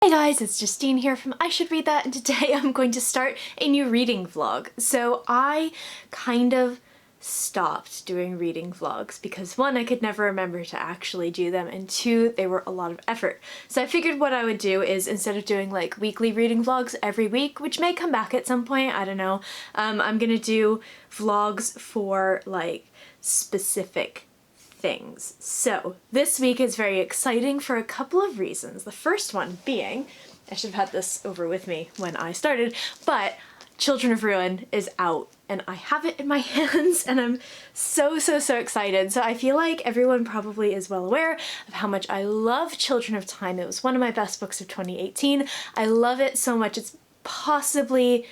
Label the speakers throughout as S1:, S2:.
S1: Hey guys, it's Justine here from I Should Read That, and today I'm going to start a new reading vlog. So I kind of stopped doing reading vlogs because one, I could never remember to actually do them, and two, they were a lot of effort. So I figured what I would do is, instead of doing like weekly reading vlogs every week, which may come back at some point, I don't know, I'm gonna do vlogs for like specific things. So this week is very exciting for a couple of reasons. The first one being, I should have had this over with me when I started, but Children of Ruin is out and I have it in my hands and I'm so excited. So I feel like everyone probably is well aware of how much I love Children of Time. It was one of my best books of 2018. I love it so much. It's possibly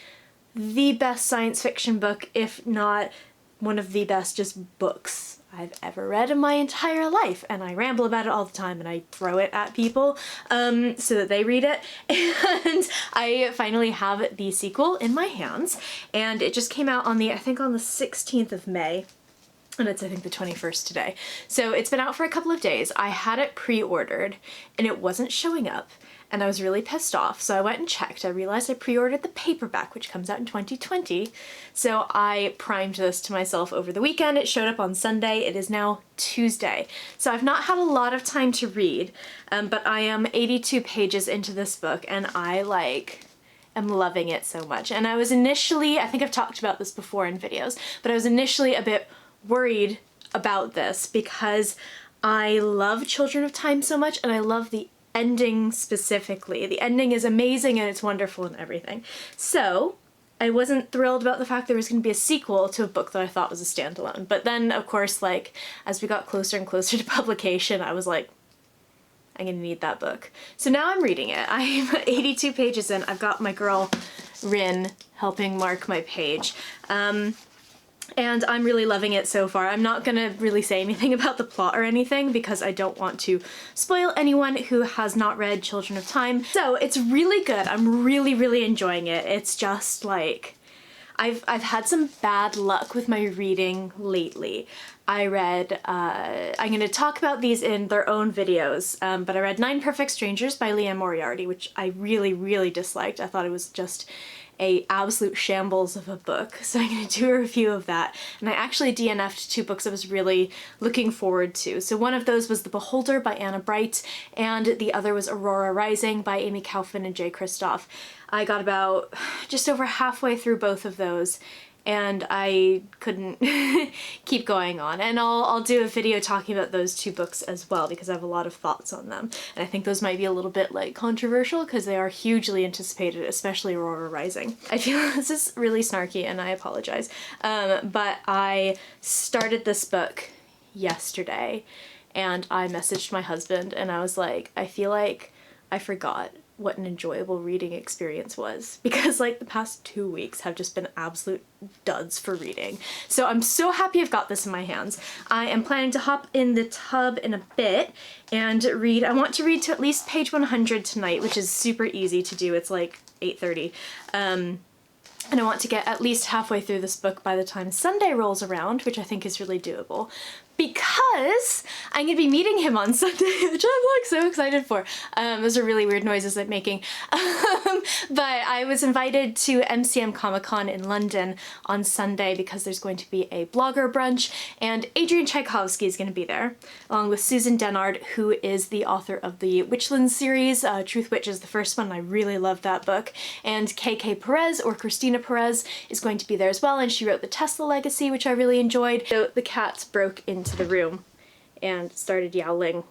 S1: the best science fiction book, if not one of the best just books I've ever read in my entire life, and I ramble about it all the time and I throw it at people so that they read it. And I finally have the sequel in my hands, and it just came out on the, I think on the 16th of May. And it's, I think, the 21st today. So it's been out for a couple of days. I had it pre-ordered and it wasn't showing up and I was really pissed off. So I went and checked. I realized I pre-ordered the paperback, which comes out in 2020. So I primed this to myself over the weekend. It showed up on Sunday. It is now Tuesday. So I've not had a lot of time to read, but I am 82 pages into this book and I am loving it so much. And I was initially, I think I've talked about this before in videos, but I was initially a bit worried about this because I love Children of Time so much and I love the ending specifically. The ending is amazing and it's wonderful and everything. So I wasn't thrilled about the fact there was going to be a sequel to a book that I thought was a standalone. But then, of course, like, as we got closer and closer to publication, I was like, I'm gonna need that book. So now I'm reading it. I'm 82 pages in. I've got my girl Rin helping mark my page. And I'm really loving it so far. I'm not gonna really say anything about the plot or anything because I don't want to spoil anyone who has not read Children of Time. So it's really good. I'm really enjoying it. It's just like, I've had some bad luck with my reading lately. I read, I'm gonna talk about these in their own videos, but I read 9 Perfect Strangers by Liane Moriarty, which I really disliked. I thought it was just a absolute shambles of a book, so I'm gonna do a review of that. And I actually DNF'd 2 books I was really looking forward to. So one of those was The Beholder by Anna Bright, and the other was Aurora Rising by Amy Kaufman and Jay Kristoff. I got about just over halfway through both of those and I couldn't keep going on. And I'll do a video talking about those 2 books as well because I have a lot of thoughts on them. And I think those might be a little bit like controversial because they are hugely anticipated, especially Aurora Rising. I feel this is really snarky and I apologize. But I started this book yesterday and I messaged my husband and I was like, I feel like I forgot what an enjoyable reading experience was because like the past 2 weeks have just been absolute duds for reading. So I'm so happy I've got this in my hands. I am planning to hop in the tub in a bit and read. I want to read to at least page 100 tonight, which is super easy to do. It's like 8:30. And I want to get at least halfway through this book by the time Sunday rolls around, which I think is really doable, because I'm gonna be meeting him on Sunday, which I'm like so excited for. Those are really weird noises I'm making. But I was invited to MCM Comic-Con in London on Sunday because there's going to be a blogger brunch, and Adrian Tchaikovsky is gonna be there, along with Susan Dennard, who is the author of the Witchland series. Truth Witch is the first one, and I really love that book. And KK Perez, or Christina Perez, is going to be there as well, and she wrote The Tesla Legacy, which I really enjoyed. So the cats broke into the room and started yowling.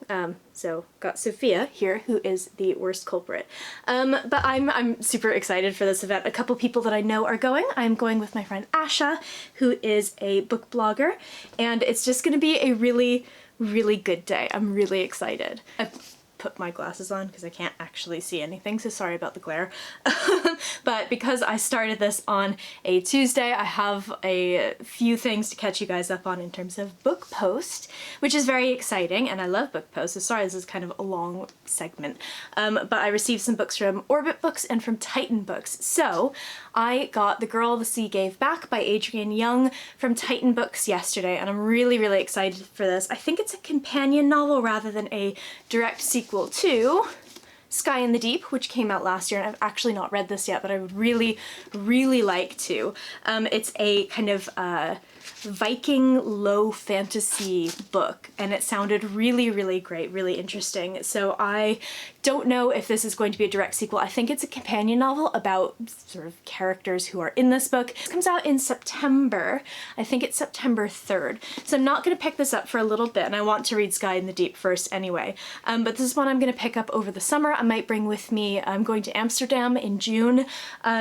S1: So got Sophia here, who is the worst culprit. But I'm super excited for this event. A couple people that I know are going. I'm going with my friend Asha, who is a book blogger, and it's just gonna be a really good day. I'm really excited. I put my glasses on because I can't actually see anything, so sorry about the glare. But because I started this on a Tuesday, I have a few things to catch you guys up on in terms of book post, which is very exciting, and I love book post, so sorry this is kind of a long segment. But I received some books from Orbit Books and from Titan Books. So I got The Girl the Sea Gave Back by Adrienne Young from Titan Books yesterday, and I'm really excited for this. I think it's a companion novel rather than a direct sequel to Sky in the Deep, which came out last year, and I've actually not read this yet, but I would really, really like to. It's a kind of Viking low fantasy book, and it sounded really, really great, really interesting. So I don't know if this is going to be a direct sequel. I think it's a companion novel about sort of characters who are in this book. It comes out in September. I think it's September 3rd. So I'm not going to pick this up for a little bit, and I want to read Sky in the Deep first anyway. But this is one I'm going to pick up over the summer. I might bring with me, I'm going to Amsterdam in June,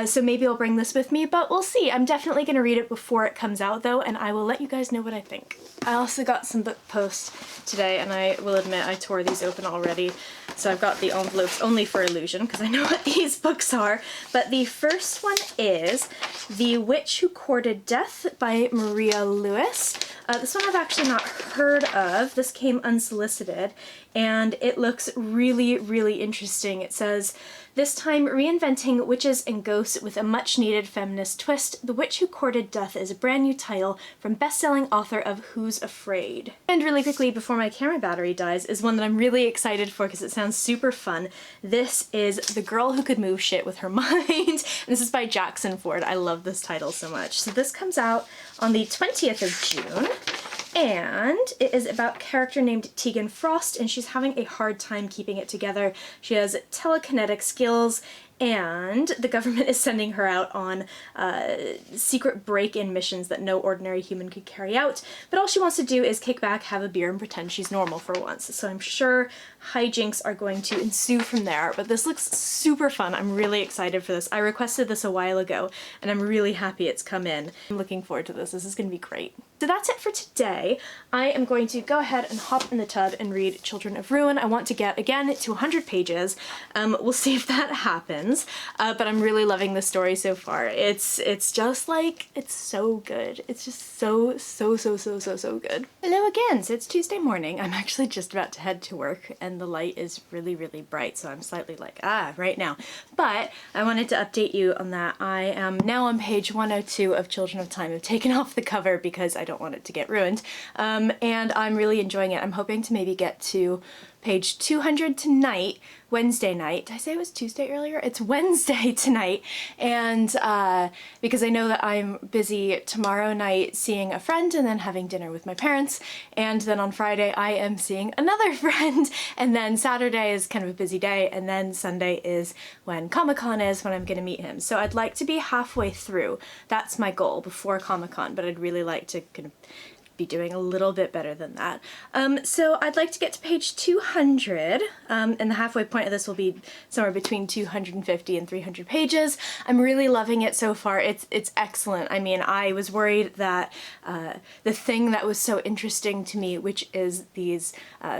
S1: so maybe I'll bring this with me, but we'll see. I'm definitely going to read it before it comes out though, and I will let you guys know what I think. I also got some book posts today, and I will admit I tore these open already. So I've got the envelopes only for illusion because I know what these books are. But the first one is The Witch Who Courted Death by Maria Lewis. This one I've actually not heard of. This came unsolicited, and it looks really, really interesting. It says, this time reinventing witches and ghosts with a much-needed feminist twist, The Witch Who Courted Death is a brand new title from best-selling author of Who's Afraid. And really quickly, before my camera battery dies, is one that I'm really excited for because it sounds super fun. This is The Girl Who Could Move Shit with Her Mind. And this is by Jackson Ford. I love this title so much. So this comes out on the 20th of June. And it is about a character named Tegan Frost, and she's having a hard time keeping it together. She has telekinetic skills, and the government is sending her out on secret break-in missions that no ordinary human could carry out. But all she wants to do is kick back, have a beer, and pretend she's normal for once. So I'm sure hijinks are going to ensue from there, but this looks super fun. I'm really excited for this. I requested this a while ago, and I'm really happy it's come in. I'm looking forward to this. This is going to be great. So that's it for today. I am going to go ahead and hop in the tub and read Children of Ruin. I want to get, again, to 100 pages. We'll see if that happens, but I'm really loving the story so far. It's just like, it's so good. It's just so good. Hello again. So it's Tuesday morning. I'm actually just about to head to work, and the light is really, really bright, so I'm slightly like, right now. But I wanted to update you on that. I am now on page 102 of Children of Time. I've taken off the cover because I don't want it to get ruined, and I'm really enjoying it. I'm hoping to maybe get to page 200 tonight, Wednesday night. Did I say it was Tuesday earlier? It's Wednesday tonight, and because I know that I'm busy tomorrow night seeing a friend and then having dinner with my parents, and then on Friday I am seeing another friend, and then Saturday is kind of a busy day, and then Sunday is when Comic-Con is, when I'm gonna meet him. So I'd like to be halfway through. That's my goal before Comic-Con, but I'd really like to kind of be doing a little bit better than that. So I'd like to get to page 200, and the halfway point of this will be somewhere between 250 and 300 pages. I'm really loving it so far. It's excellent. I mean, I was worried that the thing that was so interesting to me, which is these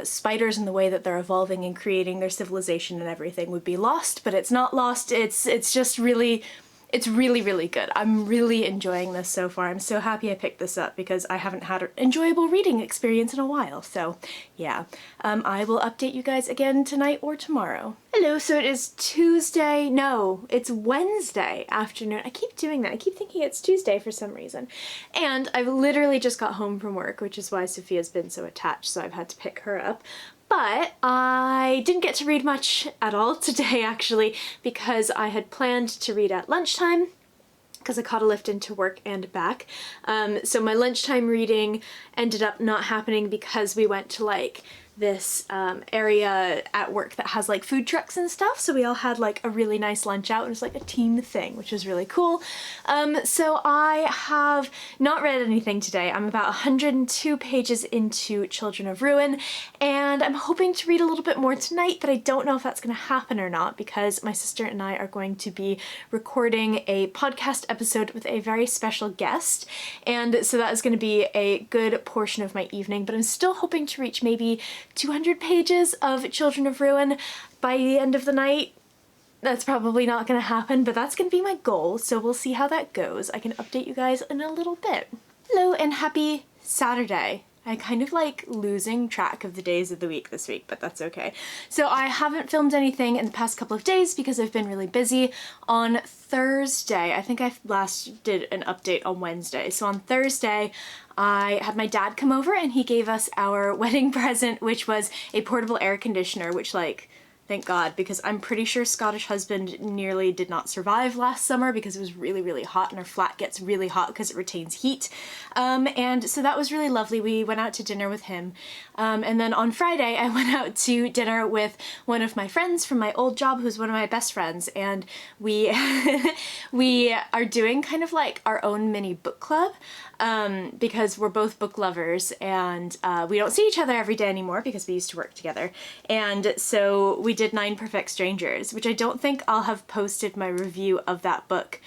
S1: spiders and the way that they're evolving and creating their civilization and everything, would be lost, but it's not lost. It's just really, it's really, really good. I'm really enjoying this so far. I'm so happy I picked this up because I haven't had an enjoyable reading experience in a while. So yeah, I will update you guys again tonight or tomorrow. Hello, so it is Tuesday, no, it's Wednesday afternoon. I keep doing that. I keep thinking it's Tuesday for some reason. And I've literally just got home from work, which is why Sophia's been so attached, so I've had to pick her up. But I didn't get to read much at all today, actually, because I had planned to read at lunchtime because I caught a lift into work and back. So my lunchtime reading ended up not happening because we went to like this area at work that has like food trucks and stuff, so we all had like a really nice lunch out, and it was like a team thing, which was really cool. So I have not read anything today. I'm about 102 pages into Children of Ruin, and I'm hoping to read a little bit more tonight, but I don't know if that's going to happen or not because my sister and I are going to be recording a podcast episode with a very special guest, and so that is going to be a good portion of my evening, but I'm still hoping to reach maybe 200 pages of Children of Ruin by the end of the night. That's probably not going to happen, but that's going to be my goal, so we'll see how that goes. I can update you guys in a little bit. Hello and happy Saturday. I kind of like losing track of the days of the week this week, but that's okay. So I haven't filmed anything in the past couple of days because I've been really busy. On Thursday, I think I last did an update on Wednesday. So on Thursday, I had my dad come over and he gave us our wedding present, which was a portable air conditioner, which like Thank God, because I'm pretty sure Scottish Husband nearly did not survive last summer because it was really, really hot, and our flat gets really hot because it retains heat. And so that was really lovely. We went out to dinner with him. And then on Friday, I went out to dinner with one of my friends from my old job, who's one of my best friends. And we, we are doing kind of like our own mini book club. Because we're both book lovers, and we don't see each other every day anymore because we used to work together. And so we did 9 Perfect Strangers, which I don't think I'll have posted my review of that book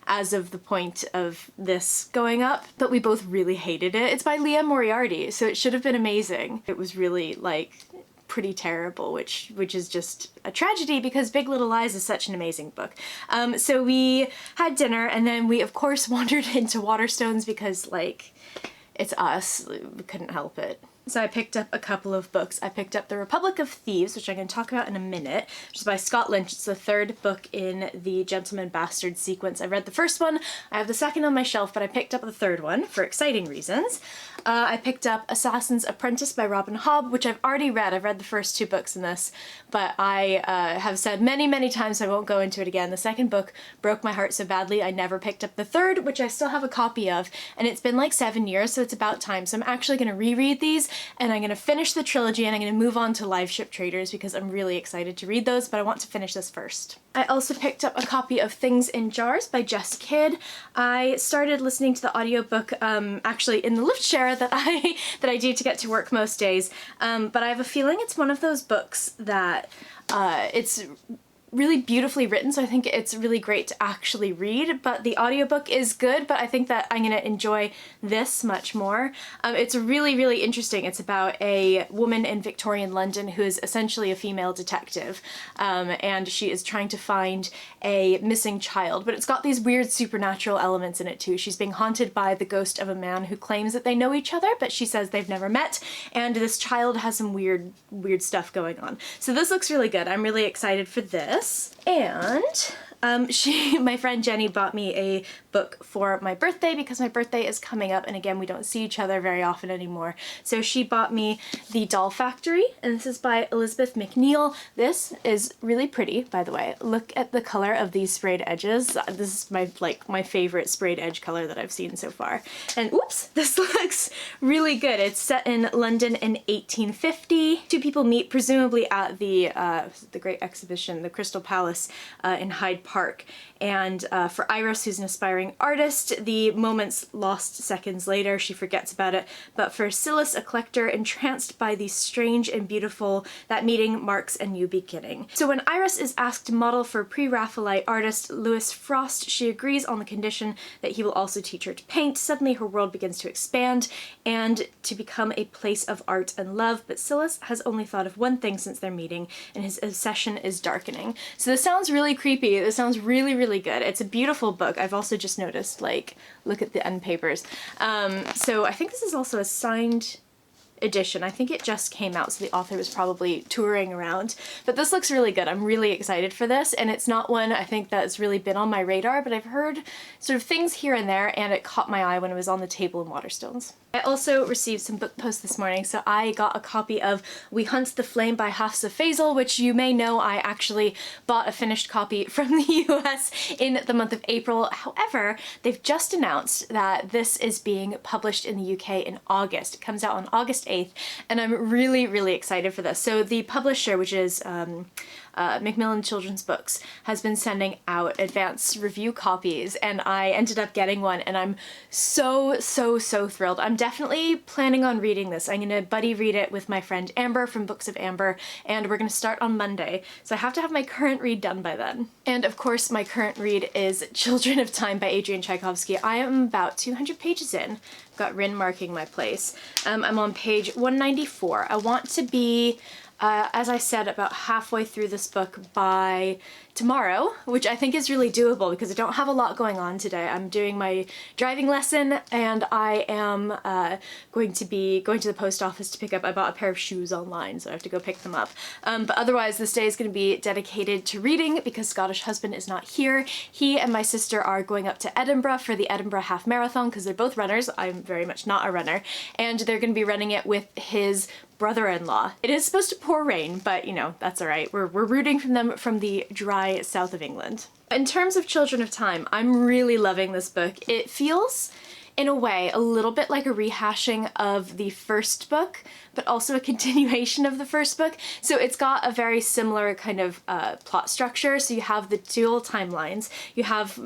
S1: as of the point of this going up, but we both really hated it. It's by Leah Moriarty, so it should have been amazing. It was really like pretty terrible, which is just a tragedy because Big Little Lies is such an amazing book. So we had dinner, and then we of course wandered into Waterstones because like it's us, we couldn't help it. So I picked up a couple of books. I picked up The Republic of Thieves, which I'm going to talk about in a minute, which is by Scott Lynch. It's the 3rd book in the Gentleman Bastard sequence. I read the first one, I have the second on my shelf, but I picked up the 3rd one for exciting reasons. I picked up Assassin's Apprentice by Robin Hobb, which I've already read. I've read the first 2 books in this, but I have said many, many times I won't go into it again. The second book broke my heart so badly I never picked up the 3rd, which I still have a copy of, and it's been like 7 years, so it's about time. So I'm actually going to reread these, and I'm going to finish the trilogy, and I'm going to move on to Live Ship Traders because I'm really excited to read those, but I want to finish this first. I also picked up a copy of Things in Jars by Jess Kidd. I started listening to the audiobook actually in the lift share that I do to get to work most days, but I have a feeling it's one of those books that it's really beautifully written, so I think it's really great to actually read, but the audiobook is good, but I think that I'm gonna enjoy this much more. It's really, really interesting. It's about a woman in Victorian London who is essentially a female detective, and she is trying to find a missing child, but it's got these weird supernatural elements in it too. She's being haunted by the ghost of a man who claims that they know each other, but she says they've never met, and this child has some weird stuff going on. So this looks really good. I'm really excited for this. And my friend Jenny bought me a book for my birthday because my birthday is coming up, and again, we don't see each other very often anymore. So she bought me The Doll Factory, and this is by Elizabeth McNeil. This is really pretty, by the way. Look at the color of these sprayed edges. This is my favorite sprayed edge color that I've seen so far. And oops, this looks really good. It's set in London in 1850. 2 people meet presumably at the Great Exhibition, the Crystal Palace in Hyde Park. And for Iris, who's an aspiring artist, the moment's lost seconds later, she forgets about it. But for Silas, a collector entranced by the strange and beautiful, that meeting marks a new beginning. So when Iris is asked to model for pre-Raphaelite artist Louis Frost, she agrees on the condition that he will also teach her to paint. Suddenly her world begins to expand and to become a place of art and love, but Silas has only thought of one thing since their meeting, and his obsession is darkening. So this sounds really creepy. This sounds really, really good. It's a beautiful book. I've also just noticed, like, look at the end papers. So I think this is also a signed edition. I think it just came out, so the author was probably touring around. But this looks really good. I'm really excited for this, and it's not one I think that's really been on my radar, but I've heard sort of things here and there, and it caught my eye when it was on the table in Waterstones. I also received some book posts this morning, so I got a copy of We Hunt the Flame by Hafsa Faisal, which you may know I actually bought a finished copy from the US in the month of April. However, they've just announced that this is being published in the UK in August. It comes out on August 8th, and I'm really, really excited for this. So the publisher, which is Macmillan Children's Books, has been sending out advance review copies, and I ended up getting one, and I'm so thrilled. I'm definitely planning on reading this. I'm gonna buddy read it with my friend Amber from Books of Amber, and we're gonna start on Monday, so I have to have my current read done by then. And of course my current read is Children of Time by Adrian Tchaikovsky. I am about 200 pages in. I've got Rin marking my place. I'm on page 194. I want to be as I said, about halfway through this book by tomorrow, which I think is really doable because I don't have a lot going on today. I'm doing my driving lesson and I am going to be going to the post office to pick up, I bought a pair of shoes online, so I have to go pick them up. But otherwise this day is going to be dedicated to reading because Scottish husband is not here. He and my sister are going up to Edinburgh for the Edinburgh Half Marathon because they're both runners. I'm very much not a runner. And they're going to be running it with his brother-in-law. It is supposed to pour rain, but you know, that's all right. We're rooting for them from the dry south of England. In terms of Children of Time, I'm really loving this book. It feels, in a way, a little bit like a rehashing of the first book, but also a continuation of the first book. So it's got a very similar kind of plot structure. So you have the dual timelines. You have,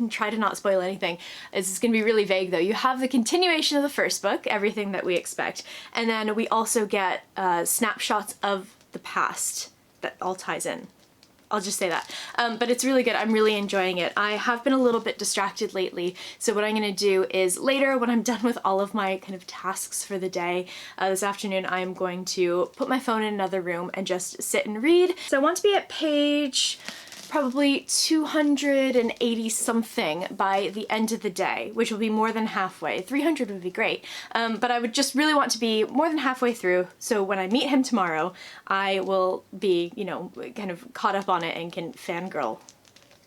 S1: try to not spoil anything. This is gonna be really vague though. You have the continuation of the first book, everything that we expect. And then we also get snapshots of the past that all ties in. I'll just say that. But it's really good. I'm really enjoying it. I have been a little bit distracted lately, so what I'm going to do is later, when I'm done with all of my kind of tasks for the day, this afternoon, I'm going to put my phone in another room and just sit and read. So I want to be at page probably 280 something by the end of the day, which will be more than halfway. 300 would be great, but I would just really want to be more than halfway through, so when I meet him tomorrow, I will be, you know, kind of caught up on it and can fangirl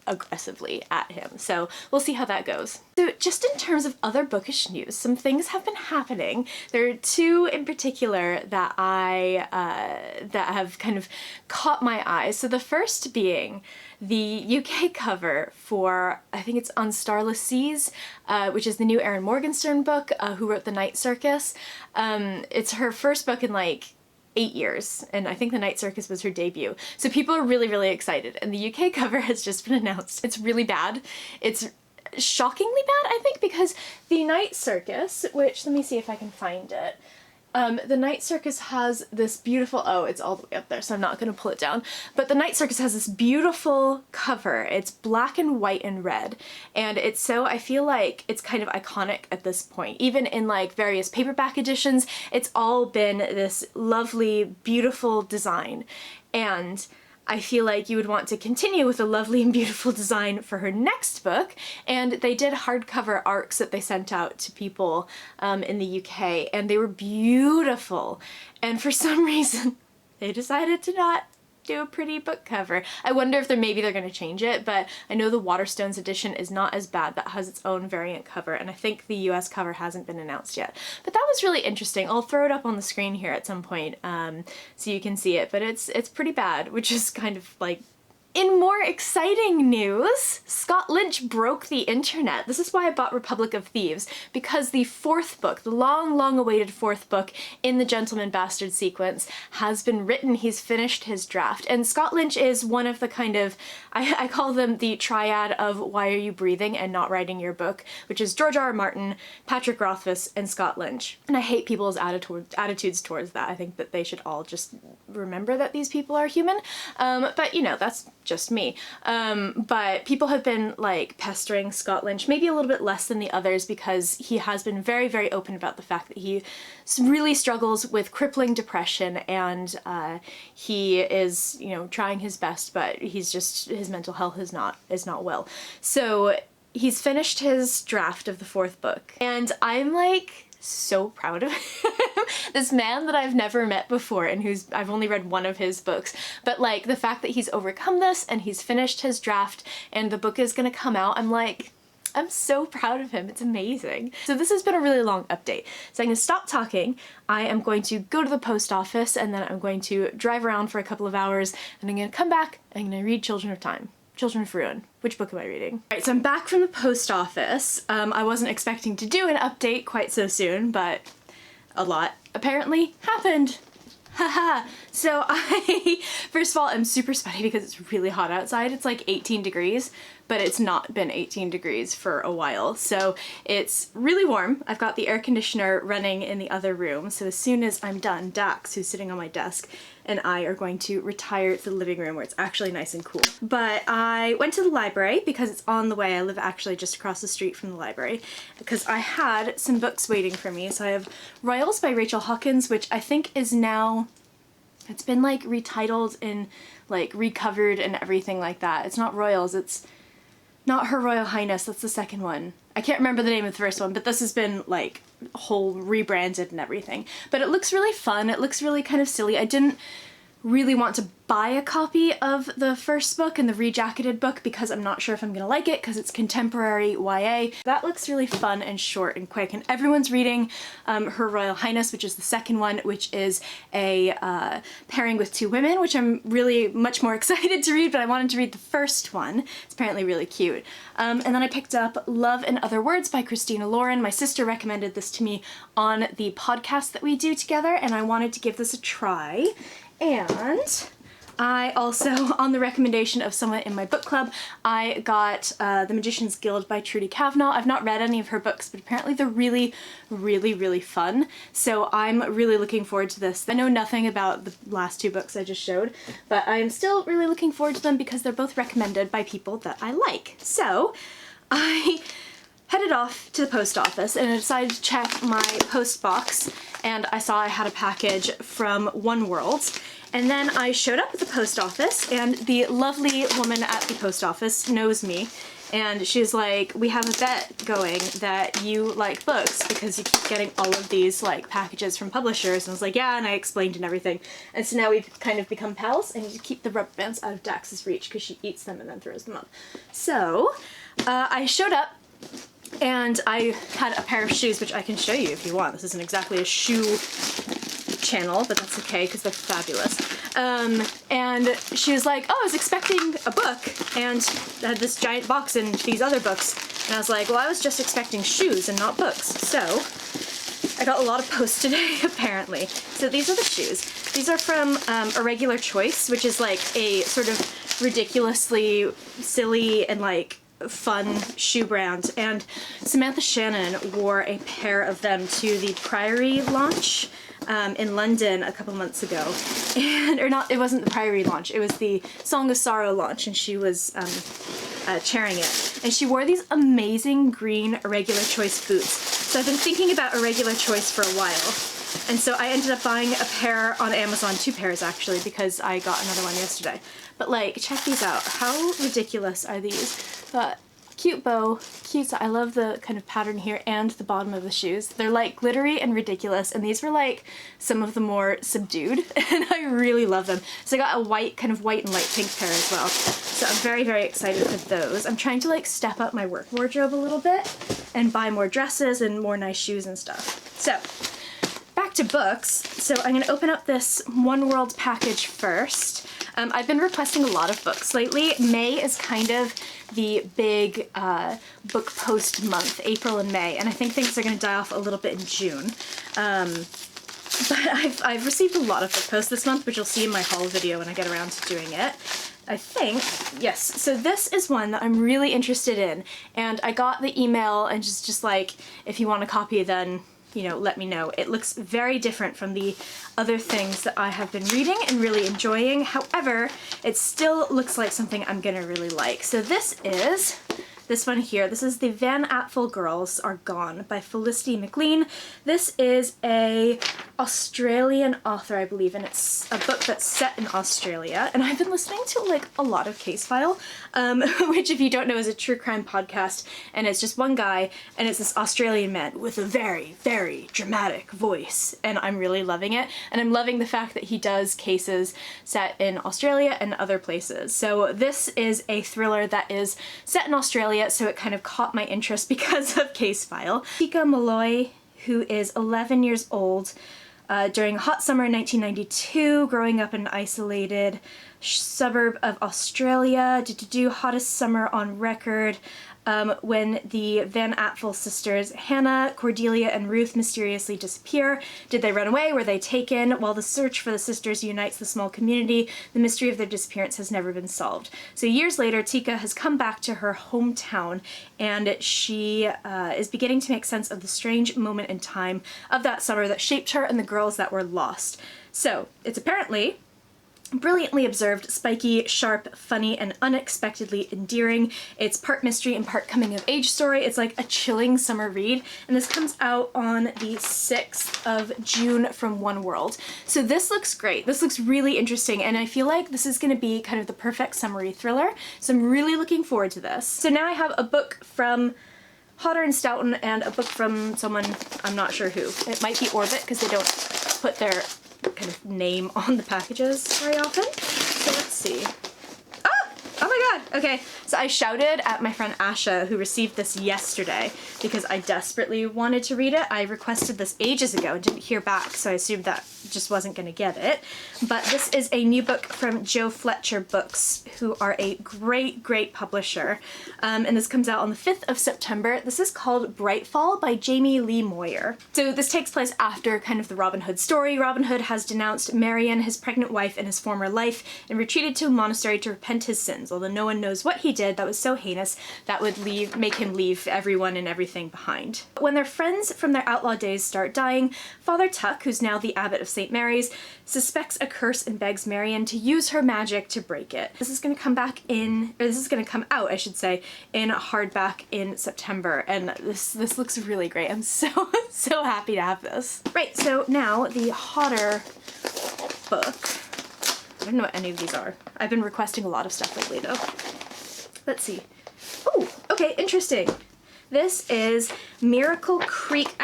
S1: aggressively at him. So we'll see how that goes. So just in terms of other bookish news, some things have been happening. There are two in particular that that have kind of caught my eye. So the first being the UK cover for, I think it's On Starless Seas, which is the new Erin Morgenstern book, who wrote The Night Circus. It's her first book in like 8 years, and I think The Night Circus was her debut. So people are really, really excited, and the UK cover has just been announced. It's really bad. It's shockingly bad, I think, because The Night Circus, which, let me see if I can find it. The Night Circus has this beautiful, oh, it's all the way up there, so I'm not going to pull it down, but The Night Circus has this beautiful cover. It's black and white and red, and it's so, I feel like it's kind of iconic at this point. Even in like various paperback editions, it's all been this lovely, beautiful design, and I feel like you would want to continue with a lovely and beautiful design for her next book, and they did hardcover arcs that they sent out to people in the UK, and they were beautiful, and for some reason they decided to not do a pretty book cover. I wonder if maybe they're going to change it, but I know the Waterstones edition is not as bad. That has its own variant cover, and I think the US cover hasn't been announced yet. But that was really interesting. I'll throw it up on the screen here at some point so you can see it, but it's pretty bad, which is kind of like... In more exciting news, Scott Lynch broke the internet. This is why I bought Republic of Thieves, because the fourth book, the long, long awaited fourth book in the Gentleman Bastard sequence has been written. He's finished his draft. And Scott Lynch is one of the kind of, I call them the triad of Why Are You Breathing and Not Writing Your Book, which is George R. R. Martin, Patrick Rothfuss, and Scott Lynch. And I hate people's attitudes towards that. I think that they should all just remember that these people are human. But you know, that's just me. But people have been like pestering Scott Lynch, maybe a little bit less than the others, because he has been very, very open about the fact that he really struggles with crippling depression, and he is, you know, trying his best, but he's just, his mental health is not well. So he's finished his draft of the fourth book, and I'm like so proud of him. This man that I've never met before and I've only read one of his books, but like the fact that he's overcome this and he's finished his draft and the book is gonna come out, I'm like, I'm so proud of him. It's amazing. So this has been a really long update. So I'm gonna stop talking. I am going to go to the post office, and then I'm going to drive around for a couple of hours, and I'm gonna come back and I'm gonna read Children of Time. Children of Ruin. Which book am I reading? Alright, so I'm back from the post office. I wasn't expecting to do an update quite so soon, but a lot apparently happened. Haha. So first of all, I'm super sweaty because it's really hot outside. It's like 18 degrees, but it's not been 18 degrees for a while. So it's really warm. I've got the air conditioner running in the other room. So as soon as I'm done, Dax, who's sitting on my desk, and I are going to retire to the living room where it's actually nice and cool. But I went to the library because it's on the way. I live actually just across the street from the library, because I had some books waiting for me. So I have Royals by Rachel Hawkins, which I think is now It's been like retitled and like recovered and everything like that. It's not Royals, it's not Her Royal Highness, that's the second one. I can't remember the name of the first one, but this has been like whole rebranded and everything. But it looks really fun, it looks really kind of silly. I didn't really want to buy a copy of the first book and the rejacketed book because I'm not sure if I'm gonna like it because it's contemporary YA. That looks really fun and short and quick, and everyone's reading Her Royal Highness, which is the second one, which is a pairing with two women, which I'm really much more excited to read, but I wanted to read the first one. It's apparently really cute. And then I picked up Love and Other Words by Christina Lauren. My sister recommended this to me on the podcast that we do together, and I wanted to give this a try. And I also, on the recommendation of someone in my book club, I got The Magician's Guild by Trudy Kavanaugh. I've not read any of her books, but apparently they're really, really, really fun. So I'm really looking forward to this. I know nothing about the last two books I just showed, but I'm still really looking forward to them because they're both recommended by people that I like. So I headed off to the post office and I decided to check my post box, and I saw I had a package from One World. And then I showed up at the post office, and the lovely woman at the post office knows me, and she's like, we have a bet going that you like books because you keep getting all of these like packages from publishers. And I was like, yeah, and I explained and everything. And so now we've kind of become pals, and you keep the rubber bands out of Dax's reach because she eats them and then throws them up. So I showed up, and I had a pair of shoes, which I can show you if you want. This isn't exactly a shoe channel, but that's okay because they're fabulous. And she was like, oh, I was expecting a book, and I had this giant box and these other books. And I was like, well, I was just expecting shoes and not books. So I got a lot of post today, apparently. So these are the shoes. These are from A Regular Choice, which is like a sort of ridiculously silly and like fun shoe brand, and Samantha Shannon wore a pair of them to the Priory launch in London a couple months ago, and it wasn't the Priory launch, it was the Song of Sorrow launch, and she was chairing it, and she wore these amazing green Irregular Choice boots. So I've been thinking about Irregular Choice for a while, and so I ended up buying a pair on Amazon, 2 pairs actually, because I got another one yesterday. But like, check these out. How ridiculous are these? Cute bow, cute. I love the kind of pattern here and the bottom of the shoes. They're like glittery and ridiculous, and these were like some of the more subdued, and I really love them. So I got a white, kind of white and light pink pair as well. So I'm very, very excited for those. I'm trying to like step up my work wardrobe a little bit and buy more dresses and more nice shoes and stuff. So back to books. So I'm gonna open up this One World package first. I've been requesting a lot of books lately. May is kind of the big book post month, April and May, and I think things are going to die off a little bit in June. But I've received a lot of book posts this month, which you'll see in my haul video when I get around to doing it. I think, yes. So this is one that I'm really interested in, and I got the email and just like, if you want a copy, then you know, let me know. It looks very different from the other things that I have been reading and really enjoying. However, it still looks like something I'm gonna really like. So this is this one here. This is The Van Apfel Girls Are Gone by Felicity McLean. This is a Australian author, I believe, and it's a book that's set in Australia. And I've been listening to like a lot of Case File, which if you don't know is a true crime podcast, and it's just one guy, and it's this Australian man with a very, very dramatic voice, and I'm really loving it. And I'm loving the fact that he does cases set in Australia and other places. So this is a thriller that is set in Australia, so it kind of caught my interest because of Case File. Tika Malloy, who is 11 years old, during a hot summer in 1992, growing up in an isolated suburb of Australia, hottest summer on record, when the Van Apfel sisters, Hannah, Cordelia, and Ruth mysteriously disappear. Did they run away? Were they taken? While the search for the sisters unites the small community, the mystery of their disappearance has never been solved. So years later, Tika has come back to her hometown, and she is beginning to make sense of the strange moment in time of that summer that shaped her and the girls that were lost. So it's apparently Brilliantly observed, spiky, sharp, funny, and unexpectedly endearing. It's part mystery and part coming of age story. It's like a chilling summer read, and this comes out on the 6th of June from One World. So this looks great. This looks really interesting, and I feel like this is going to be kind of the perfect summery thriller, so I'm really looking forward to this. So now I have a book from Hodder and Stoughton and a book from someone, I'm not sure who. It might be Orbit, because they don't put their kind of name on the packages very often. So let's see. Oh my god! Okay, so I shouted at my friend Asha, who received this yesterday, because I desperately wanted to read it. I requested this ages ago and didn't hear back, so I assumed that just wasn't gonna get it. But this is a new book from Joe Fletcher Books, who are a great publisher. And this comes out on the 5th of September. This is called Brightfall by Jamie Lee Moyer. So this takes place after kind of the Robin Hood story. Robin Hood has denounced Marian, his pregnant wife, and his former life, and retreated to a monastery to repent his sins, although no one knows what he did that was so heinous that would make him leave everyone and everything behind. When their friends from their outlaw days start dying, Father Tuck, who's now the abbot of St. Mary's, suspects a curse and begs Marian to use her magic to break it. This is going to come out, I should say, in hardback in September, and this looks really great. I'm so happy to have this. Right, so now the Hodder book. I don't know what any of these are. I've been requesting a lot of stuff lately though. Let's see. Oh, okay, interesting. This is Miracle Creek.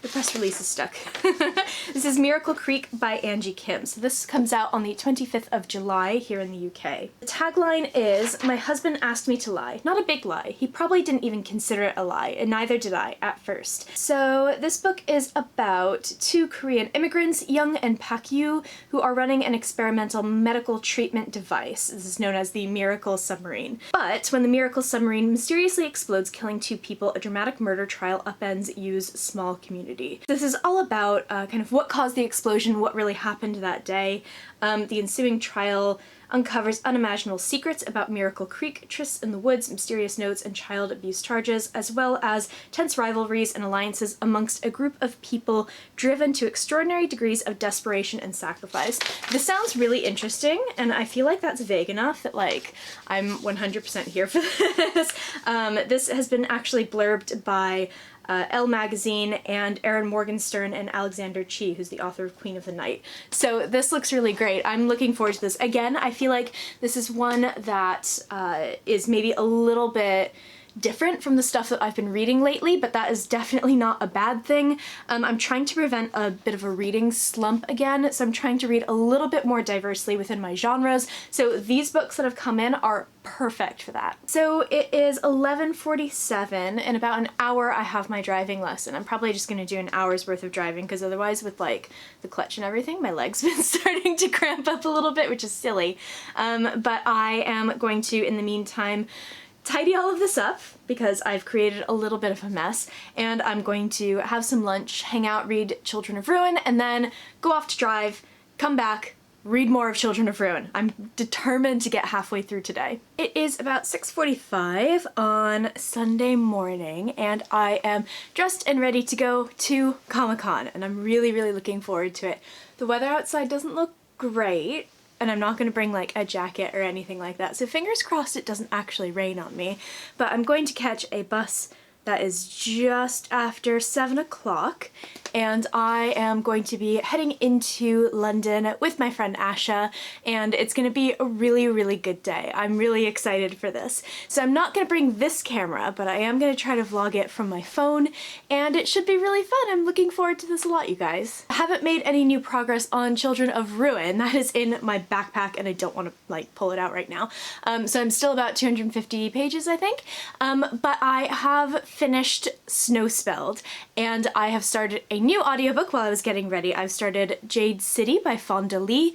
S1: The press release is stuck. This is Miracle Creek by Angie Kim. So this comes out on the 25th of July here in the UK. The tagline is, "My husband asked me to lie." Not a big lie. He probably didn't even consider it a lie, and neither did I at first. So this book is about two Korean immigrants, Young and Pak Yu, who are running an experimental medical treatment device. This is known as the Miracle Submarine. But when the Miracle Submarine mysteriously explodes, killing two people, a dramatic murder trial upends Yu's small community. This is all about kind of what caused the explosion, what really happened that day. The ensuing trial uncovers unimaginable secrets about Miracle Creek, trysts in the woods, mysterious notes, and child abuse charges, as well as tense rivalries and alliances amongst a group of people driven to extraordinary degrees of desperation and sacrifice. This sounds really interesting, and I feel like that's vague enough that, like, I'm 100% here for this. This has been actually blurbed by Elle magazine and Erin Morgenstern and Alexander Chee, who's the author of Queen of the Night. So this looks really great. I'm looking forward to this. Again, I feel like this is one that is maybe a little bit different from the stuff that I've been reading lately, but that is definitely not a bad thing. I'm trying to prevent a bit of a reading slump again, so I'm trying to read a little bit more diversely within my genres, so these books that have come in are perfect for that. So it is 11:47. In about an hour I have my driving lesson. I'm probably just gonna do an hour's worth of driving, because otherwise with like the clutch and everything, my legs been starting to cramp up a little bit, which is silly. But I am going to, in the meantime, tidy all of this up because I've created a little bit of a mess, and I'm going to have some lunch, hang out, read Children of Ruin, and then go off to drive, come back, read more of Children of Ruin. I'm determined to get halfway through today. It is about 6:45 on Sunday morning, and I am dressed and ready to go to Comic-Con, and I'm really looking forward to it. The weather outside doesn't look great, and I'm not going to bring like a jacket or anything like that, so fingers crossed it doesn't actually rain on me. But I'm going to catch a bus that is just after 7 o'clock, and I am going to be heading into London with my friend Asha, and it's going to be a really good day. I'm really excited for this. So I'm not going to bring this camera, but I am going to try to vlog it from my phone, and it should be really fun. I'm looking forward to this a lot, you guys. I haven't made any new progress on Children of Ruin. That is in my backpack, and I don't want to like pull it out right now. So I'm still about 250 pages, I think, but I have finished Snowspelled, and I have started a new audiobook while I was getting ready. I've started Jade City by Fonda Lee,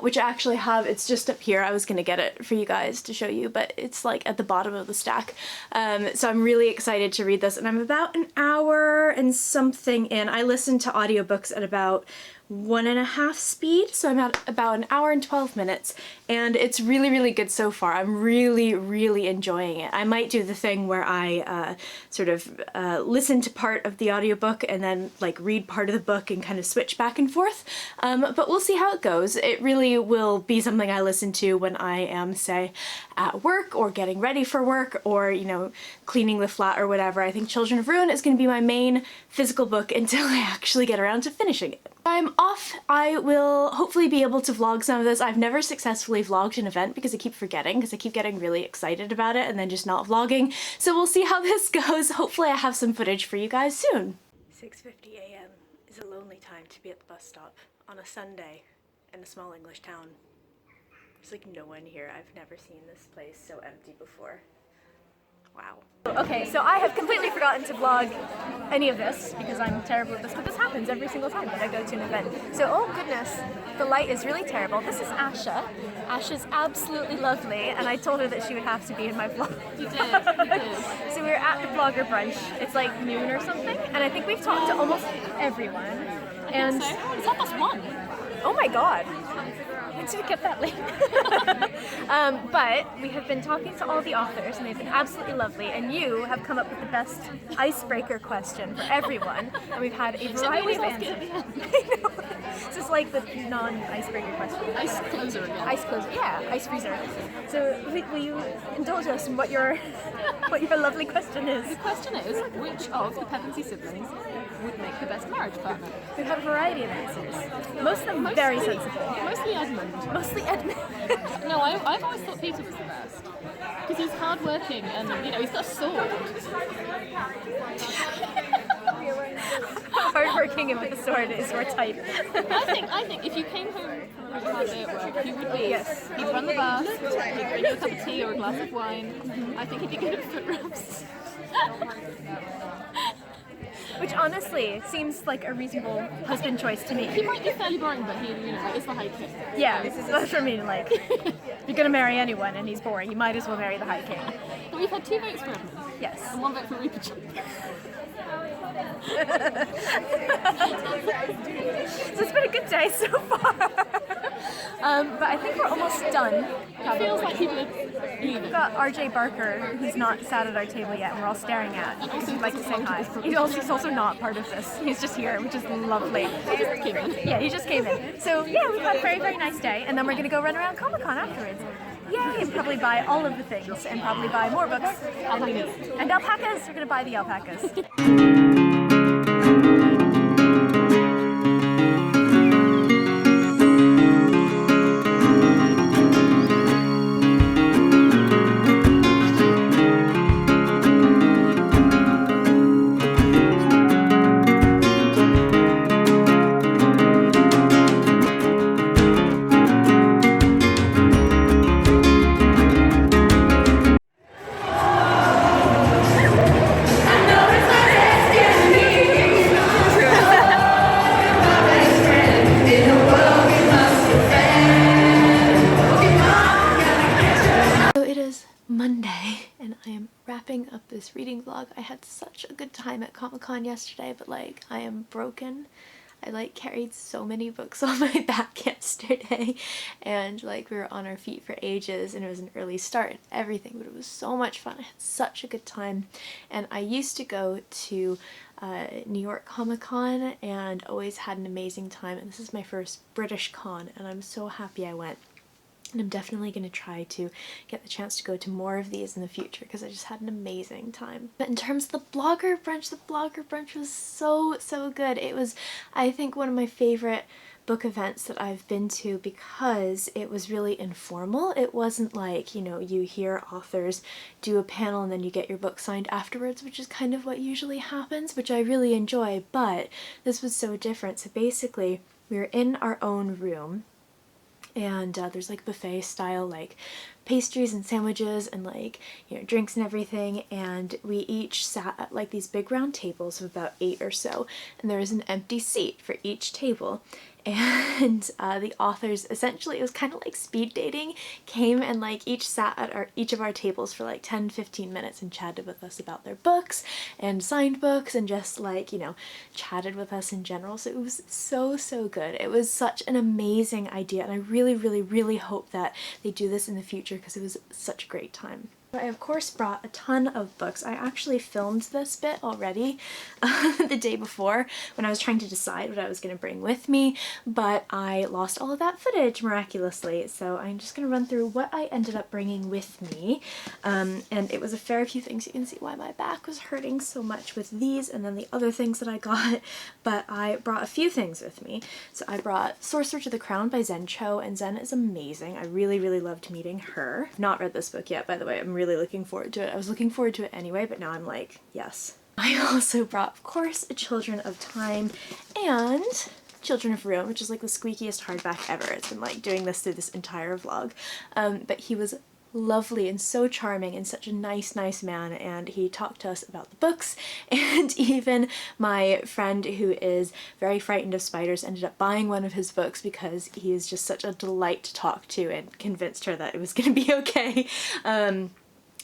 S1: which I actually have. It's just up here. I was gonna get it for you guys to show you, but it's like at the bottom of the stack. So I'm really excited to read this, and I'm about an hour and something in. I listen to audiobooks at about 1.5 speed, so I'm at about an hour and 12 minutes, and it's really, really good so far. I'm really, really enjoying it. I might do the thing where I sort of listen to part of the audiobook and then like read part of the book and kind of switch back and forth, but we'll see how it goes. It really will be something I listen to when I am, say, at work or getting ready for work or, you know, cleaning the flat or whatever. I think Children of Ruin is going to be my main physical book until I actually get around to finishing it. I'm off. I will hopefully be able to vlog some of this. I've never successfully vlogged an event because I keep forgetting, because I keep getting really excited about it and then just not vlogging. So we'll see how this goes. Hopefully I have some footage for you guys soon. 6:50 a.m. is a lonely time to be at the bus stop on a Sunday in a small English town. There's like no one here. I've never seen this place so empty before. Wow. Okay, so I have completely forgotten to vlog any of this because I'm terrible at this, but this happens every single time that I go to an event. So, oh goodness, the light is really terrible. This is Asha. Asha's absolutely lovely, and I told her that she would have to be in my vlog.
S2: You did, you did.
S1: So we're at the blogger brunch. It's like noon or something, and I think we've talked to almost everyone.
S2: And so, it's 1:30.
S1: Oh my god. When did it get that late? But we have been talking to all the authors and they've been absolutely lovely, and you have come up with the best icebreaker question for everyone, and we've had a variety of answers. I know. This is like the non-icebreaker question.
S2: Ice closer again.
S1: Ice closer, yeah, ice freezer. So will you indulge us in what your lovely question is?
S2: The question is, which of the Pevensey siblings would make the best marriage partner?
S1: We've had a variety of answers. Most of them very sensible.
S2: Mostly Edmund.
S1: Mostly Edmund.
S2: No, I've always thought Peter was the best. Because he's hardworking and, you know, he's got a sword.
S1: Hardworking and with a sword is your type.
S2: I think if you came home from a really hard day at work, he would be. Yes. He'd run the bath, he'd bring you a cup of tea or a glass of wine. I think he'd be good at foot rubs.
S1: Which honestly seems like a reasonable husband choice to me.
S2: He might be fairly boring, but he, you know, is the high king.
S1: Yeah, that's what I mean. Like, if you're gonna marry anyone and he's boring, you might as well marry the high king.
S2: But we've had 2 votes for Edmund.
S1: Yes.
S2: And 1 vote for Reaper.
S1: So it's been a good day so far. But I think we're almost done.
S2: It feels like people are leaving.
S1: We've got RJ Barker, who's not sat at our table yet, and we're all staring at. He'd like to say hi. He's also not part of this. He's just here, which is lovely.
S2: He just came in.
S1: Yeah, he just came in. So yeah, we've had a very, very nice day, and then we're gonna go run around Comic-Con afterwards. Yay! And probably buy all of the things, and probably buy more books. And alpacas! We're gonna buy the alpacas. Monday, and I am wrapping up this reading vlog. I had such a good time at Comic-Con yesterday, but like I am broken. I like carried so many books on my back yesterday, and like we were on our feet for ages, and it was an early start and everything, but it was so much fun. I had such a good time, and I used to go to New York Comic-Con and always had an amazing time, and this is my first British con, and I'm so happy I went. And I'm definitely going to try to get the chance to go to more of these in the future because I just had an amazing time. But in terms of the blogger brunch was so good. It was, I think, one of my favorite book events that I've been to because it was really informal. It wasn't like, you know, you hear authors do a panel and then you get your book signed afterwards, which is kind of what usually happens, which I really enjoy, but this was so different. So basically, we were in our own room, and there's like buffet style like pastries and sandwiches and like, you know, drinks and everything, and we each sat at like these big round tables of about 8 or so, and there was an empty seat for each table, and the authors, essentially it was kind of like speed dating, came and like each sat at each of our tables for like 10-15 minutes and chatted with us about their books and signed books and just like, you know, chatted with us in general. So it was so good. It was such an amazing idea, and I really hope that they do this in the future because it was such a great time. I of course brought a ton of books. I actually filmed this bit already the day before when I was trying to decide what I was going to bring with me, but I lost all of that footage miraculously, so I'm just going to run through what I ended up bringing with me. And it was a fair few things. You can see why my back was hurting so much with these and then the other things that I got, but I brought a few things with me. So I brought Sorcerer to the Crown by Zen Cho, and Zen is amazing. I really loved meeting her. I've not read this book yet, by the way. I'm really looking forward to it. I was looking forward to it anyway, but now I'm like, yes. I also brought, of course, Children of Time and Children of Ruin, which is like the squeakiest hardback ever. It's been like doing this through this entire vlog. But he was lovely and so charming and such a nice man, and he talked to us about the books, and even my friend who is very frightened of spiders ended up buying one of his books because he is just such a delight to talk to and convinced her that it was going to be okay.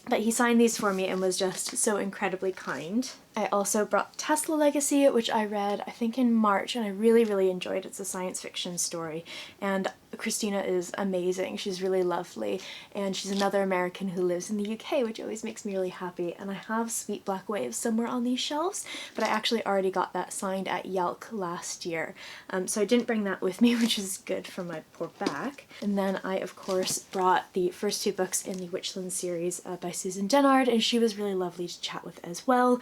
S1: But he signed these for me and was just so incredibly kind. I also brought Tesla Legacy, which I read I think in March, and I really enjoyed. It's a science fiction story, and Christina is amazing. She's really lovely, and she's another American who lives in the UK, which always makes me really happy. And I have Sweet Black Waves somewhere on these shelves, but I actually already got that signed at Yelk last year, so I didn't bring that with me, which is good for my poor back. And then I of course brought the first two books in the Witchland series by Susan Dennard, and she was really lovely to chat with as well.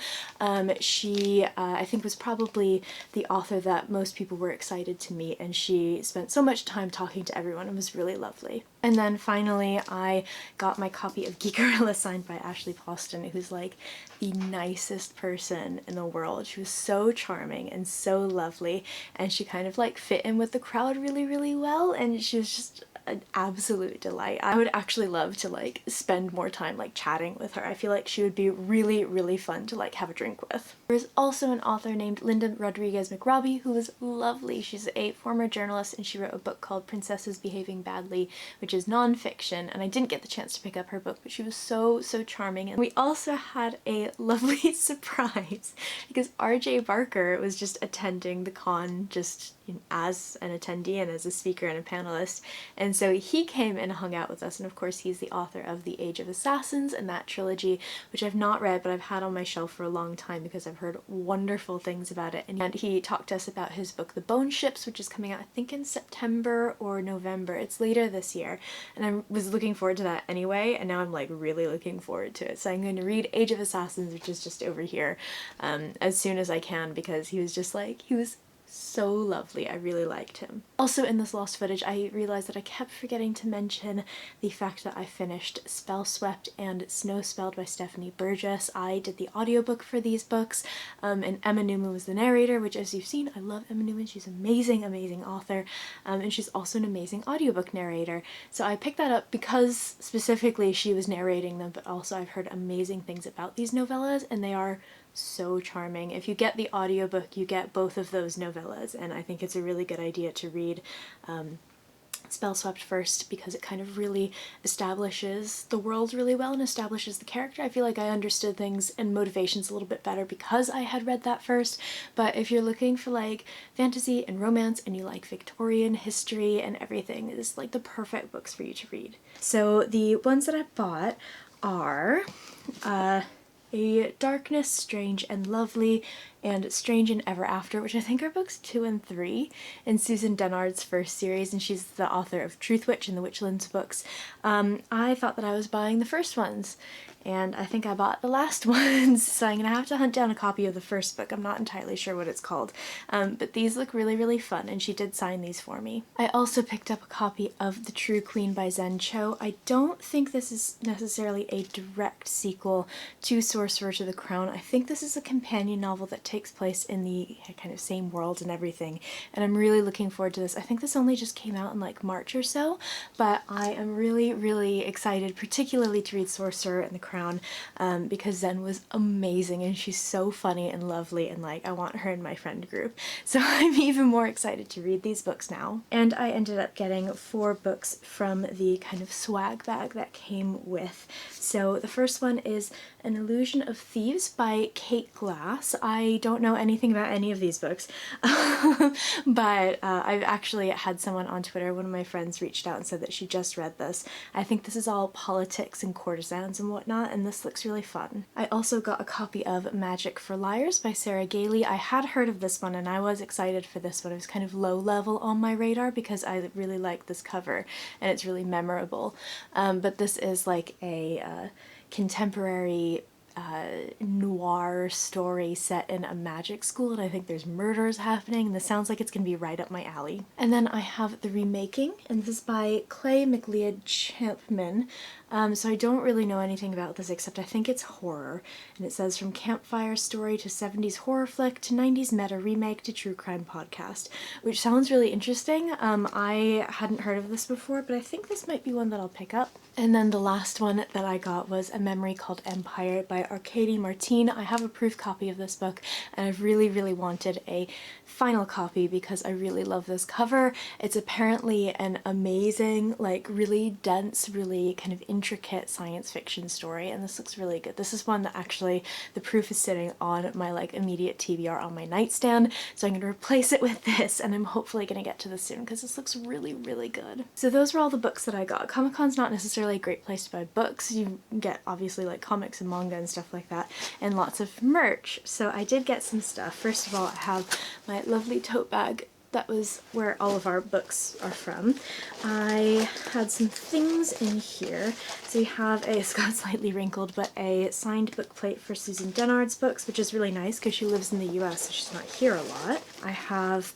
S1: She, I think, was probably the author that most people were excited to meet, and she spent so much time talking to everyone. It was really lovely. And then finally I got my copy of Geekerella signed by Ashley Poston, who's like the nicest person in the world. She was so charming and so lovely, and she kind of like fit in with the crowd really well, and she was just an absolute delight. I would actually love to like spend more time like chatting with her. I feel like she would be really fun to like have a drink with. There's also an author named Linda Rodriguez McRobbie who was lovely. She's a former journalist, and she wrote a book called Princesses Behaving Badly, which is non-fiction, and I didn't get the chance to pick up her book, but she was so charming. And we also had a lovely surprise because RJ Barker was just attending the con just as an attendee and as a speaker and a panelist, and so he came and hung out with us. And of course he's the author of The Age of Assassins and that trilogy, which I've not read but I've had on my shelf for a long time because I've heard wonderful things about it. And he talked to us about his book The Bone Ships, which is coming out I think in September or November. It's later this year, and I was looking forward to that anyway, and now I'm like really looking forward to it. So I'm going to read Age of Assassins, which is just over here, as soon as I can, because he was just like, he was so lovely. I really liked him. Also in this lost footage, I realized that I kept forgetting to mention the fact that I finished Spellswept and Snow Spelled by Stephanie Burgess. I did the audiobook for these books, and Emma Newman was the narrator, which, as you've seen, I love Emma Newman. She's an amazing author, and she's also an amazing audiobook narrator. So I picked that up because specifically she was narrating them, but also I've heard amazing things about these novellas, and they are so charming. If you get the audiobook, you get both of those novellas, and I think it's a really good idea to read Spellswept first because it kind of really establishes the world really well and establishes the character. I feel like I understood things and motivations a little bit better because I had read that first. But if you're looking for like fantasy and romance and you like Victorian history and everything, it's like the perfect books for you to read. So the ones that I bought are A Darkness, Strange and Lovely, and Strange and Ever After, which I think are books 2 and 3 in Susan Dennard's first series, and she's the author of Truth Witch and the Witchlands books. I thought that I was buying the first ones, and I think I bought the last ones, so I'm gonna have to hunt down a copy of the first book. I'm not entirely sure what it's called, but these look really fun, and she did sign these for me. I also picked up a copy of The True Queen by Zen Cho. I don't think this is necessarily a direct sequel to Sorcerer to the Crown. I think this is a companion novel that takes place in the kind of same world and everything, and I'm really looking forward to this. I think this only just came out in like March or so, but I am really excited, particularly to read Sorcerer and the Crown, because Zen was amazing and she's so funny and lovely, and like I want her in my friend group. So I'm even more excited to read these books now. And I ended up getting 4 books from the kind of swag bag that came with. So the first one is An Illusion of Thieves by Kate Glass. I don't know anything about any of these books, but I've actually had someone on Twitter, one of my friends, reached out and said that she just read this. I think this is all politics and courtesans and whatnot, and this looks really fun. I also got a copy of Magic for Liars by Sarah Gailey. I had heard of this one and I was excited for this one. It was kind of low level on my radar because I really like this cover and it's really memorable. But this is like a contemporary noir story set in a magic school, and I think there's murders happening, and this sounds like it's gonna be right up my alley. And then I have The Remaking, and this is by Clay McLeod Champman. So I don't really know anything about this except I think it's horror, and it says from campfire story to 70s horror flick to 90s meta remake to true crime podcast, which sounds really interesting. I hadn't heard of this before, but I think this might be one that I'll pick up. And then the last one that I got was A Memory Called Empire by Arcady Martin. I have a proof copy of this book and I've really wanted a final copy because I really love this cover. It's apparently an amazing, like really dense, really kind of intricate science fiction story, and this looks really good. This is one that actually the proof is sitting on my like immediate TBR on my nightstand, so I'm going to replace it with this, and I'm hopefully going to get to this soon because this looks really good. So those were all the books that I got. Comic-Con's not necessarily a great place to buy books. You get obviously like comics and manga and stuff like that, and lots of merch. So I did get some stuff. First of all, I have my lovely tote bag. That was where all of our books are from. I had some things in here. So we have it's got slightly wrinkled, but a signed book plate for Susan Dennard's books, which is really nice because she lives in the US, so she's not here a lot. I have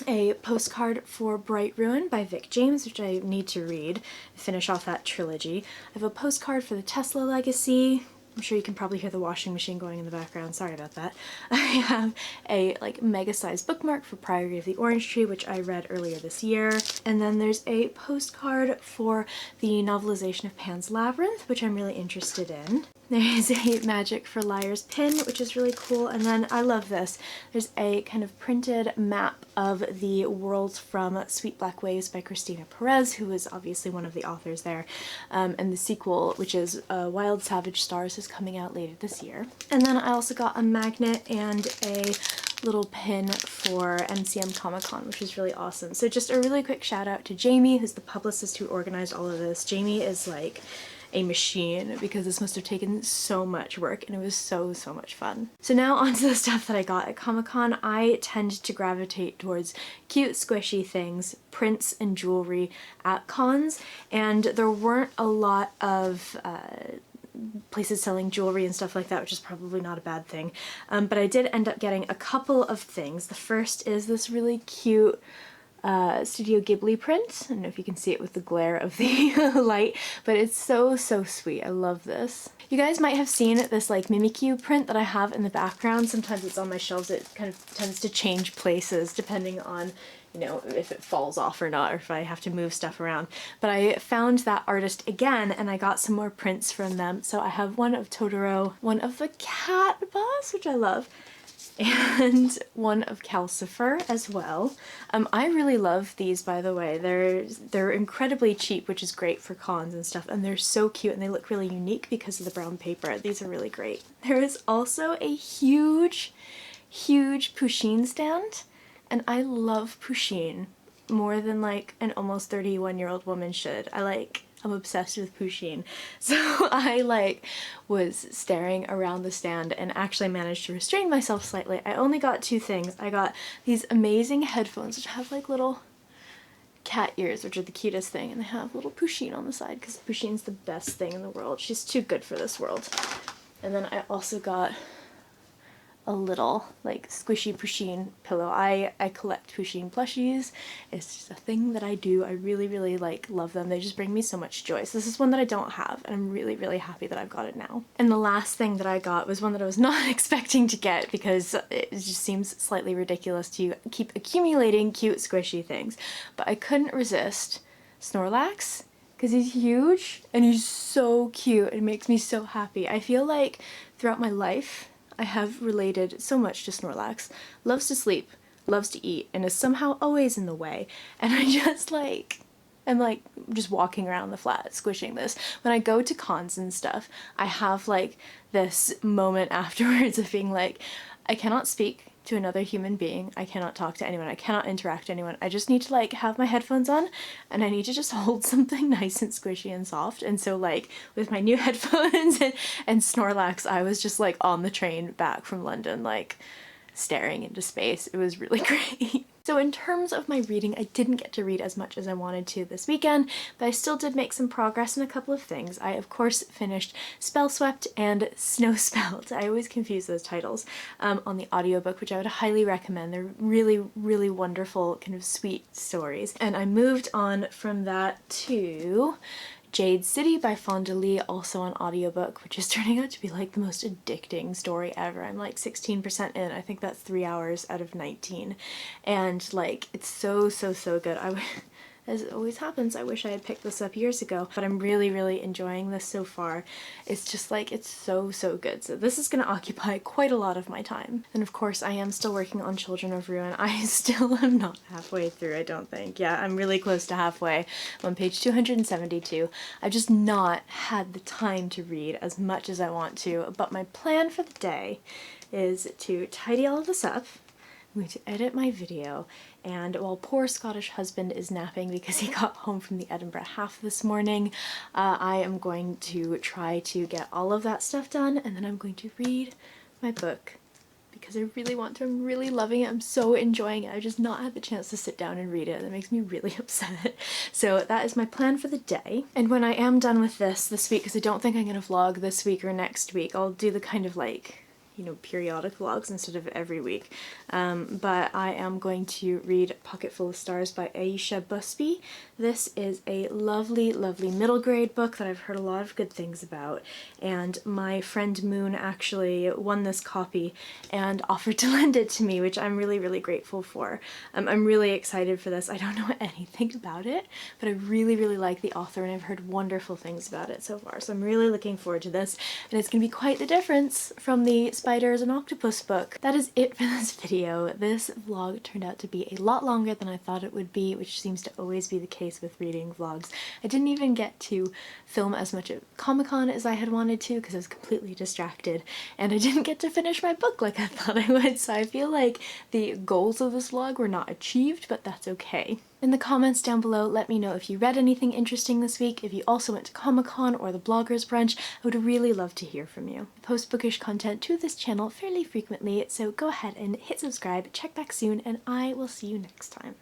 S1: a postcard for Bright Ruin by Vic James, which I need to read, finish off that trilogy. I have a postcard for the Tesla Legacy. I'm sure you can probably hear the washing machine going in the background, sorry about that. I have a like mega-sized bookmark for Priory of the Orange Tree, which I read earlier this year. And then there's a postcard for the novelization of Pan's Labyrinth, which I'm really interested in. There's a Magic for Liars pin, which is really cool, and then I love this. There's a kind of printed map of the worlds from Sweet Black Waves by Christina Perez, who is obviously one of the authors there, and the sequel, which is Wild Savage Stars, is coming out later this year. And then I also got a magnet and a little pin for MCM Comic-Con, which is really awesome. So just a really quick shout out to Jamie, who's the publicist who organized all of this. Jamie is like a machine because this must have taken so much work and it was so much fun. So now onto the stuff that I got at Comic-Con. I tend to gravitate towards cute squishy things, prints and jewelry at cons, and there weren't a lot of places selling jewelry and stuff like that, which is probably not a bad thing, but I did end up getting a couple of things. The first is this really cute Studio Ghibli print. I don't know if you can see it with the glare of the light, but it's so sweet. I love this. You guys might have seen this like Mimikyu print that I have in the background. Sometimes it's on my shelves. It kind of tends to change places depending on, you know, if it falls off or not, or if I have to move stuff around. But I found that artist again and I got some more prints from them. So I have one of Totoro, one of the Cat Boss, which I love, and one of Calcifer as well. I really love these, by the way. They're incredibly cheap, which is great for cons and stuff, and they're so cute and they look really unique because of the brown paper. These are really great. There is also a huge Pusheen stand, and I love Pusheen more than like an almost 31-year-old woman should. I'm obsessed with Pusheen. So I was staring around the stand and actually managed to restrain myself slightly. I only got 2 things. I got these amazing headphones which have like little cat ears, which are the cutest thing, and they have little Pusheen on the side because Pusheen's the best thing in the world. She's too good for this world. And then I also got a little like squishy Pusheen pillow. I collect Pusheen plushies. It's just a thing that I do. I really like love them. They just bring me so much joy. So this is one that I don't have, and I'm really happy that I've got it now. And the last thing that I got was one that I was not expecting to get because it just seems slightly ridiculous to keep accumulating cute squishy things. But I couldn't resist Snorlax, because he's huge and he's so cute. It makes me so happy. I feel like throughout my life I have related so much to Snorlax. Loves to sleep, loves to eat, and is somehow always in the way. And I just I'm like just walking around the flat squishing this. When I go to cons and stuff, I have like this moment afterwards of being like, I cannot speak to another human being. I cannot talk to anyone. I cannot interact with anyone. I just need to like have my headphones on and I need to just hold something nice and squishy and soft. And so like with my new headphones and Snorlax, I was just like on the train back from London, like staring into space. It was really great. So in terms of my reading, I didn't get to read as much as I wanted to this weekend, but I still did make some progress in a couple of things. I of course finished Spellswept and Snowspelt. I always confuse those titles on the audiobook, which I would highly recommend. They're really wonderful, kind of sweet stories. And I moved on from that to Jade City by Fonda Lee, also on audiobook, which is turning out to be like the most addicting story ever. I'm like 16% in. I think that's 3 hours out of 19. And like, it's so good. As it always happens, I wish I had picked this up years ago, but I'm really enjoying this so far. It's just like, it's so good. So this is going to occupy quite a lot of my time. And of course, I am still working on Children of Ruin. I still am not halfway through, I don't think. Yeah, I'm really close to halfway. I'm on page 272. I've just not had the time to read as much as I want to, but my plan for the day is to tidy all of this up. I'm going to edit my video, and while poor Scottish husband is napping because he got home from the Edinburgh Half this morning, I am going to try to get all of that stuff done, and then I'm going to read my book because I really want to. I'm really loving it. I'm so enjoying it. I've just not had the chance to sit down and read it. That makes me really upset. So that is my plan for the day. And when I am done with this week, because I don't think I'm going to vlog this week or next week, I'll do the kind of like, you know, periodic vlogs instead of every week. But I am going to read Pocketful of Stars by Aisha Busby. This is a lovely middle grade book that I've heard a lot of good things about, and my friend Moon actually won this copy and offered to lend it to me, which I'm really grateful for. I'm really excited for this. I don't know anything about it, but I really like the author, and I've heard wonderful things about it so far, so I'm really looking forward to this, and it's gonna be quite the difference from the Spiders and Octopus book. That is it for this video. This vlog turned out to be a lot longer than I thought it would be, which seems to always be the case with reading vlogs. I didn't even get to film as much at Comic-Con as I had wanted to because I was completely distracted, and I didn't get to finish my book like I thought I would, so I feel like the goals of this vlog were not achieved, but that's okay. In the comments down below, let me know if you read anything interesting this week, if you also went to Comic-Con or the Bloggers Brunch. I would really love to hear from you. I post bookish content to this channel fairly frequently, so go ahead and hit subscribe, check back soon, and I will see you next time.